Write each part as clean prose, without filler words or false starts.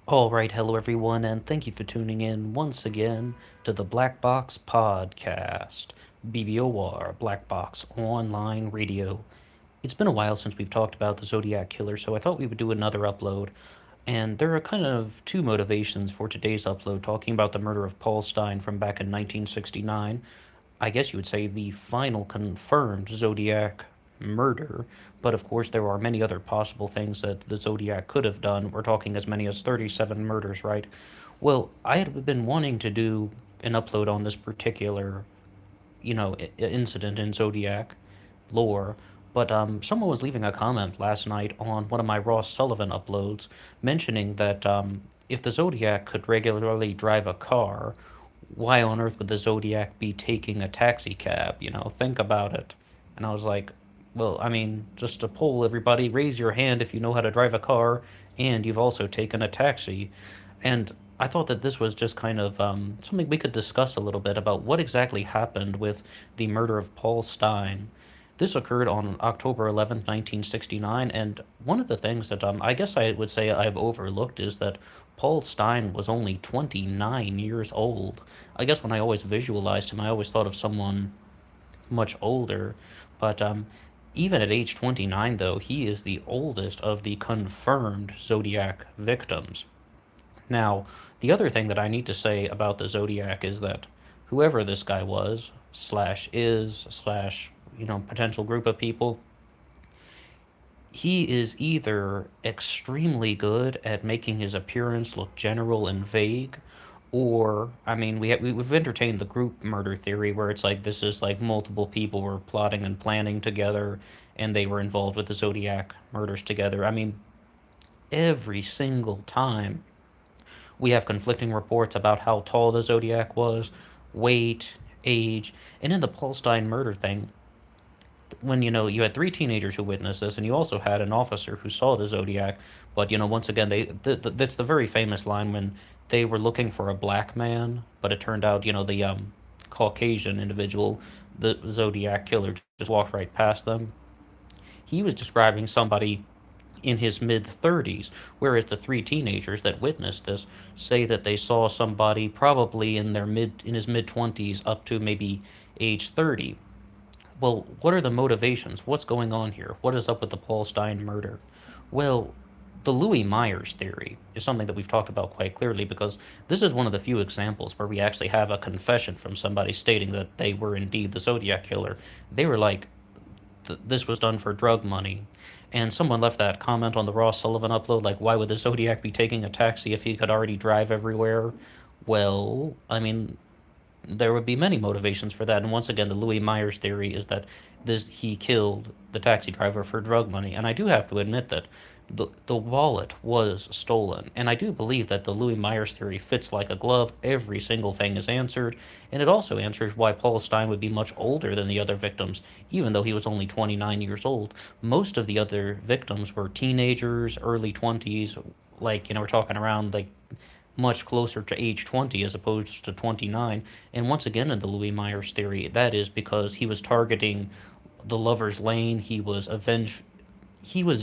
Alright, hello everyone, and thank you for tuning in once again to the Black Box Podcast, BBOR, Black Box Online Radio. It's been a while since we've talked about the Zodiac Killer, so I thought we would do another upload. And there are kind of two motivations for today's upload, talking about the murder of Paul Stine from back in 1969. I guess you would say the final confirmed Zodiac murder, but of course there are many other possible things that the Zodiac could have done. We're talking as many as 37 murders, right? Well, I had been wanting to do an upload on this particular, incident in Zodiac lore, but someone was leaving a comment last night on one of my Ross Sullivan uploads mentioning that if the Zodiac could regularly drive a car, why on earth would the Zodiac be taking a taxi cab? Think about it. And I was like, well, I mean, just to poll everybody, raise your hand if you know how to drive a car and you've also taken a taxi. And I thought that this was just kind of something we could discuss a little bit about what exactly happened with the murder of Paul Stine. This occurred on October 11th, 1969, and one of the things that I guess I would say I've overlooked is that Paul Stine was only 29 years old. I guess when I always visualized him, I always thought of someone much older, but even at age 29, though, he is the oldest of the confirmed Zodiac victims. Now, the other thing that I need to say about the Zodiac is that whoever this guy was, slash is, slash, potential group of people, he is either extremely good at making his appearance look general and vague, or I mean, we've entertained the group murder theory where it's like this is like multiple people were plotting and planning together, and they were involved with the Zodiac murders together. I mean, every single time we have conflicting reports about how tall the Zodiac was, weight, age, and in the Paul Stine murder thing, when you had three teenagers who witnessed this, and you also had an officer who saw the Zodiac. But once again, that's the very famous line when they were looking for a black man, but it turned out the Caucasian individual, the Zodiac killer, just walked right past them. He was describing somebody in his mid 30s, whereas the three teenagers that witnessed this say that they saw somebody probably in his mid 20s up to maybe age 30. Well, what are the motivations? What's going on here? What is up with the Paul Stine murder? Well, the Louis Myers theory is something that we've talked about quite clearly because this is one of the few examples where we actually have a confession from somebody stating that they were indeed the Zodiac killer. They were like, this was done for drug money. And someone left that comment on the Ross Sullivan upload, like, why would the Zodiac be taking a taxi if he could already drive everywhere? Well, I mean, there would be many motivations for that. And once again, the Louis Myers theory is that he killed the taxi driver for drug money. And I do have to admit that the wallet was stolen. And I do believe that the Louis Myers theory fits like a glove. Every single thing is answered. And it also answers why Paul Stine would be much older than the other victims, even though he was only 29 years old. Most of the other victims were teenagers, early 20s. Like, we're talking around like much closer to age 20 as opposed to 29. And once again, in the Louis Myers theory, that is because he was targeting the lover's lane. He was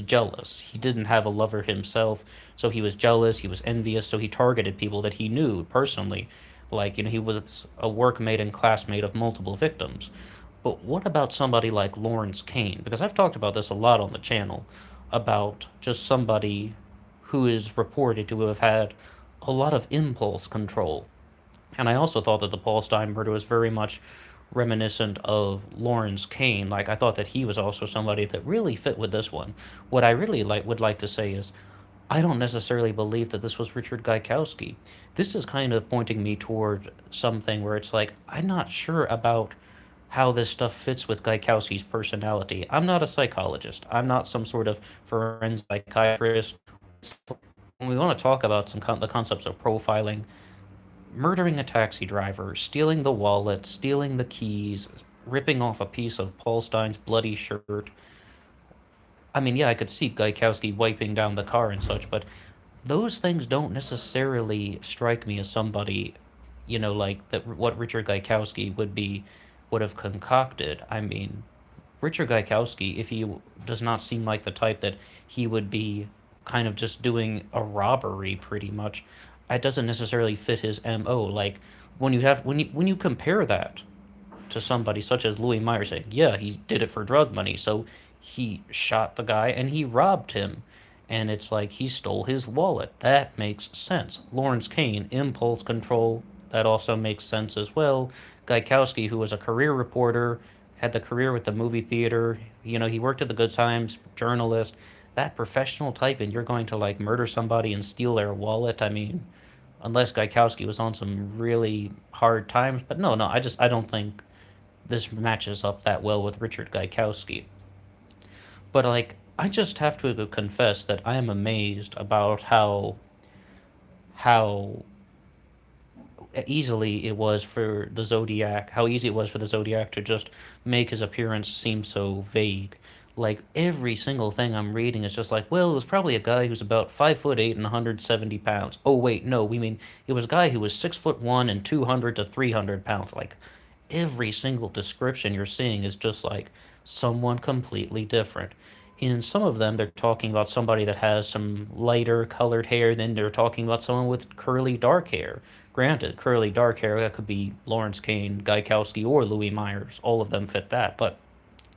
jealous. He didn't have a lover himself, so he was jealous, he was envious, so he targeted people that he knew personally. Like, he was a workmate and classmate of multiple victims. But what about somebody like Lawrence Kane? Because I've talked about this a lot on the channel, about just somebody who is reported to have had a lot of impulse control. And I also thought that the Paul Stine murder was very much reminiscent of Lawrence Kane. Like, I thought that he was also somebody that really fit with this one. What I really would like to say is I don't necessarily believe that this was Richard Gaikowski. This is kind of pointing me toward something where it's like I'm not sure about how this stuff fits with Gaikowski's personality. I'm not a psychologist. I'm not some sort of forensic psychiatrist. When we want to talk about the concepts of profiling, murdering a taxi driver, stealing the wallet, stealing the keys, ripping off a piece of Paul Stine's bloody shirt. I mean, yeah, I could see Gaikowski wiping down the car and such, but those things don't necessarily strike me as somebody, like that what Richard Gaikowski would have concocted. I mean, Richard Gaikowski, if he does not seem like the type that he would be kind of just doing a robbery pretty much. It doesn't necessarily fit his MO. Like when you compare that to somebody such as Louis Meyer saying, yeah, he did it for drug money, so he shot the guy and he robbed him. And it's like he stole his wallet. That makes sense. Lawrence Kane, impulse control, that also makes sense as well. Gaikowski, who was a career reporter, had the career with the movie theater. He worked at the Good Times, journalist. That professional type, and you're going to like murder somebody and steal their wallet. I mean, unless Gaikowski was on some really hard times. But no, no, I don't think this matches up that well with Richard Gaikowski. But like, I just have to confess that I am amazed about how easily it was for the Zodiac, how easy it was for the Zodiac to just make his appearance seem so vague. Like every single thing I'm reading is just like, well, it was probably a guy who's about 5'8" and 170 pounds. Oh wait, no, we mean it was a guy who was 6'1" and 200 to 300 pounds. Like every single description you're seeing is just like someone completely different. In some of them, they're talking about somebody that has some lighter colored hair, then they're talking about someone with curly dark hair. Granted, curly dark hair, that could be Lawrence Kane, Gaikowski, or Louis Myers. All of them fit that, but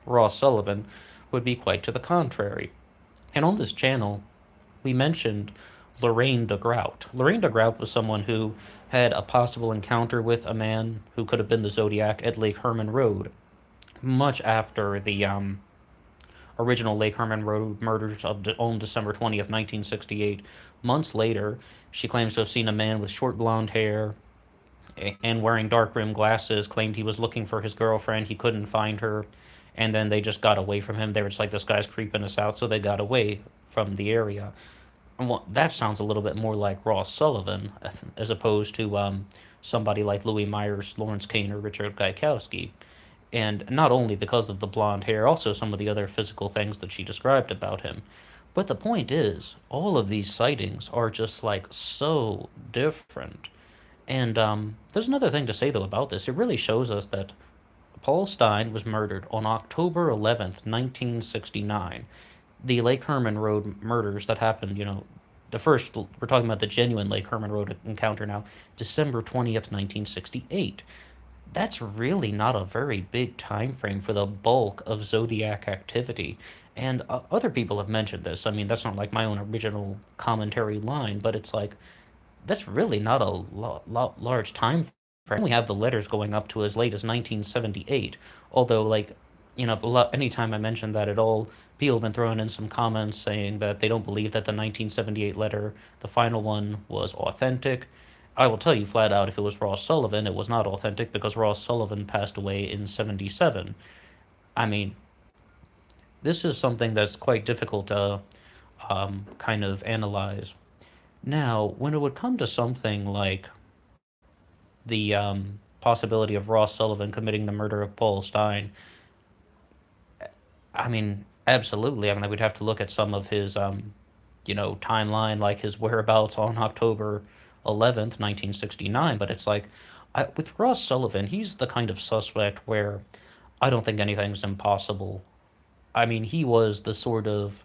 Ross Sullivan would be quite to the contrary. And on this channel, we mentioned Lorraine de Grout. Lorraine de Grout was someone who had a possible encounter with a man who could have been the Zodiac at Lake Herman Road, much after the original Lake Herman Road murders on December 20th, 1968. Months later, she claims to have seen a man with short blonde hair and wearing dark rimmed glasses, claimed he was looking for his girlfriend. He couldn't find her. And then they just got away from him. They were just like, this guy's creeping us out. So they got away from the area. And that sounds a little bit more like Ross Sullivan as opposed to somebody like Louis Myers, Lawrence Kane, or Richard Gaikowski. And not only because of the blonde hair, also some of the other physical things that she described about him. But the point is, all of these sightings are just like so different. And there's another thing to say though about this. It really shows us that Paul Stine was murdered on October 11th, 1969. The Lake Herman Road murders that happened, the first, we're talking about the genuine Lake Herman Road encounter now, December 20th, 1968. That's really not a very big time frame for the bulk of Zodiac activity. And other people have mentioned this. I mean, that's not like my own original commentary line, but it's like, that's really not a large time frame. We have the letters going up to as late as 1978. Although, like, anytime I mention that at all, people have been throwing in some comments saying that they don't believe that the 1978 letter, the final one, was authentic. I will tell you flat out, if it was Ross Sullivan, it was not authentic because Ross Sullivan passed away in 77. I mean, this is something that's quite difficult to kind of analyze. Now, when it would come to something like the possibility of Ross Sullivan committing the murder of Paul Stine, I mean, absolutely. I mean, we'd have to look at some of his, timeline, like his whereabouts on October 11th, 1969. But it's like, with Ross Sullivan, he's the kind of suspect where I don't think anything's impossible. I mean, he was the sort of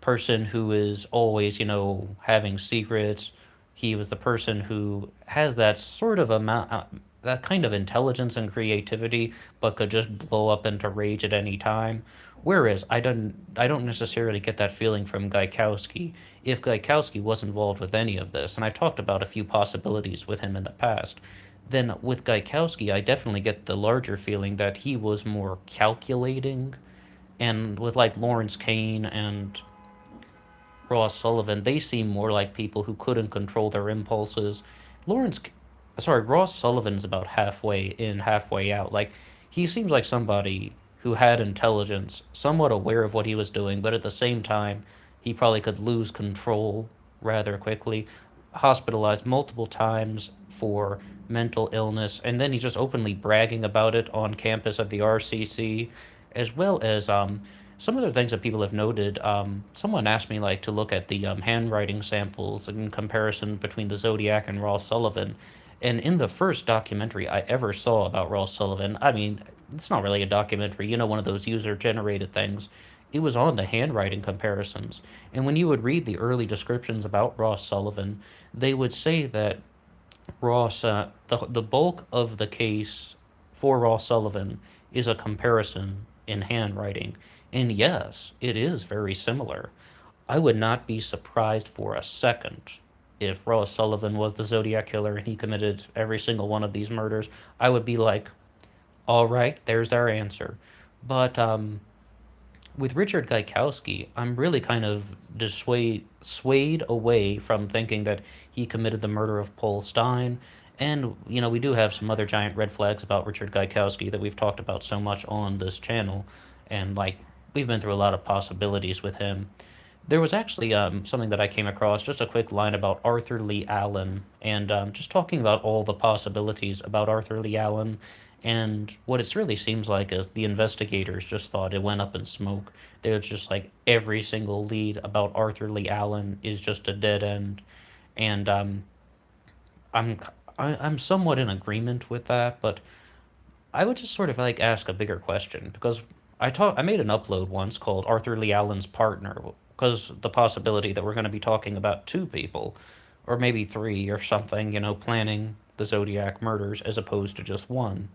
person who is always, having secrets. He was the person who has that sort of amount, that kind of intelligence and creativity, but could just blow up into rage at any time. Whereas I don't necessarily get that feeling from Gaikowski. If Gaikowski was involved with any of this, and I've talked about a few possibilities with him in the past, then with Gaikowski, I definitely get the larger feeling that he was more calculating. And with like Lawrence Kane and Ross Sullivan, they seem more like people who couldn't control their impulses. Lawrence, Ross Sullivan's about halfway in, halfway out. Like, he seems like somebody who had intelligence, somewhat aware of what he was doing, but at the same time, he probably could lose control rather quickly. Hospitalized multiple times for mental illness, and then he's just openly bragging about it on campus at the RCC, as well as some other things that people have noted. Someone asked me like to look at the handwriting samples in comparison between the Zodiac and Ross Sullivan. And in the first documentary I ever saw about Ross Sullivan, I mean, it's not really a documentary, one of those user generated things. it was on the handwriting comparisons. And when you would read the early descriptions about Ross Sullivan, they would say that the bulk of the case for Ross Sullivan is a comparison in handwriting. And yes, it is very similar. I would not be surprised for a second if Ross Sullivan was the Zodiac killer and he committed every single one of these murders. I would be like, all right, there's our answer. But with Richard Gaikowski, I'm really kind of swayed away from thinking that he committed the murder of Paul Stine. And, we do have some other giant red flags about Richard Gaikowski that we've talked about so much on this channel. And, we've been through a lot of possibilities with him. There was actually something that I came across, just a quick line about Arthur Lee Allen, and just talking about all the possibilities about Arthur Lee Allen. And what it really seems like is the investigators just thought it went up in smoke. They were just like every single lead about Arthur Lee Allen is just a dead end, and I'm I'm somewhat in agreement with that. But I would just sort of ask a bigger question because I made an upload once called Arthur Lee Allen's partner because the possibility that we're going to be talking about two people or maybe three or something, planning the Zodiac murders as opposed to just one.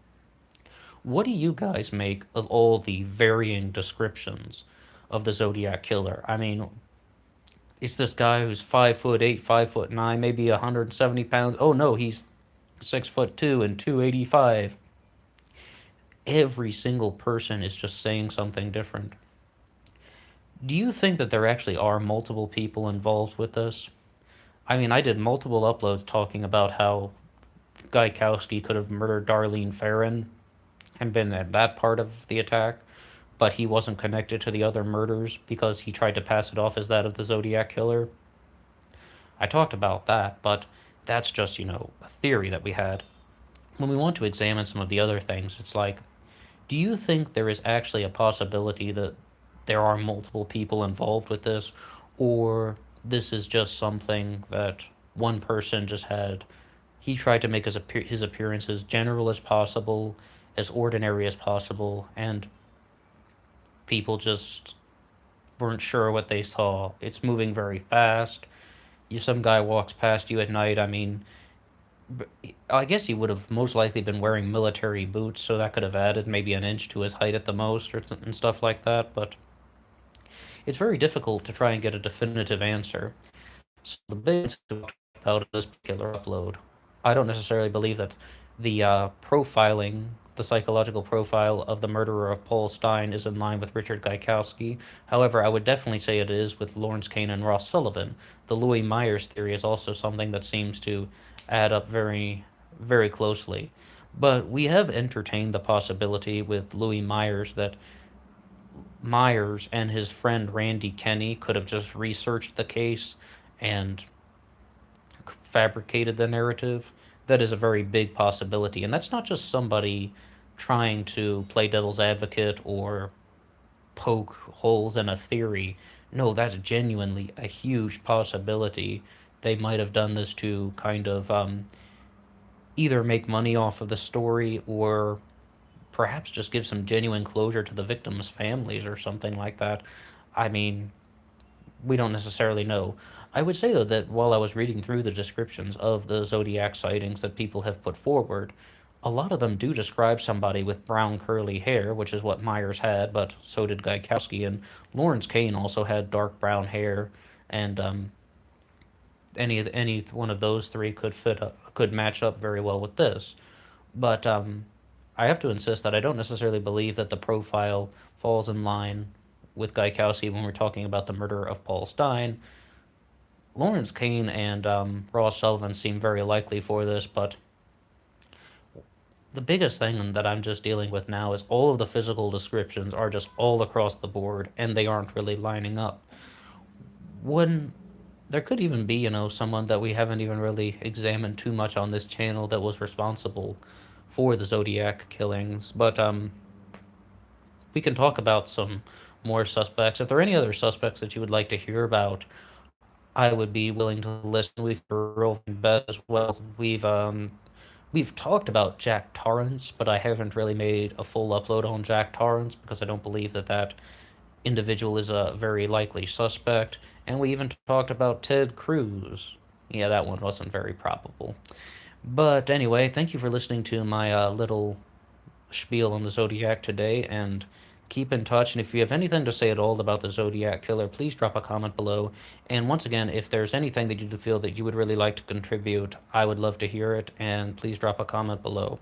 What do you guys make of all the varying descriptions of the Zodiac killer? I mean, it's this guy who's 5'8", 5'9", maybe 170 pounds. Oh no, he's 6'2" and 285. Every single person is just saying something different. Do you think that there actually are multiple people involved with this? I mean, I did multiple uploads talking about how Gaikowski could have murdered Darlene Ferrin and been at that part of the attack, but he wasn't connected to the other murders because he tried to pass it off as that of the Zodiac killer. I talked about that, but that's just, a theory that we had. When we want to examine some of the other things, it's like, do you think there is actually a possibility that there are multiple people involved with this, or this is just something that one person just had? He tried to make his appearance as general as possible, as ordinary as possible, and people just weren't sure what they saw. It's moving very fast. Some guy walks past you at night. I mean, I guess he would have most likely been wearing military boots, so that could have added maybe an inch to his height at the most, and stuff like that. But it's very difficult to try and get a definitive answer. So the big about this particular upload, I don't necessarily believe that the profiling, the psychological profile of the murderer of Paul Stine is in line with Richard Gaikowski. However, I would definitely say it is with Lawrence Kane and Ross Sullivan. The Louis Myers theory is also something that seems to add up very, very closely. But we have entertained the possibility with Louis Myers that Myers and his friend Randy Kenny could have just researched the case and fabricated the narrative. That is a very big possibility. And that's not just somebody trying to play devil's advocate or poke holes in a theory. No, that's genuinely a huge possibility. They might have done this to kind of either make money off of the story or perhaps just give some genuine closure to the victims' families or something like that. I mean, we don't necessarily know. I would say, though, that while I was reading through the descriptions of the Zodiac sightings that people have put forward, a lot of them do describe somebody with brown curly hair, which is what Myers had, but so did Gaikowski, and Lawrence Kane also had dark brown hair, and any one of those three could match up very well with this. But I have to insist that I don't necessarily believe that the profile falls in line with Gaikowski when we're talking about the murder of Paul Stine. Lawrence Kane and Ross Sullivan seem very likely for this, but the biggest thing that I'm just dealing with now is all of the physical descriptions are just all across the board, and they aren't really lining up. When there could even be, someone that we haven't even really examined too much on this channel that was responsible for the Zodiac killings, but we can talk about some more suspects. If there are any other suspects that you would like to hear about, I would be willing to listen. We've bet as well. We've talked about Jack Torrance, but I haven't really made a full upload on Jack Torrance because I don't believe that individual is a very likely suspect, and we even talked about Ted Cruz. Yeah, that one wasn't very probable. But anyway, thank you for listening to my little spiel on the Zodiac today, and keep in touch. And if you have anything to say at all about the Zodiac killer, please drop a comment below. And once again, if there's anything that you feel that you would really like to contribute, I would love to hear it, and please drop a comment below.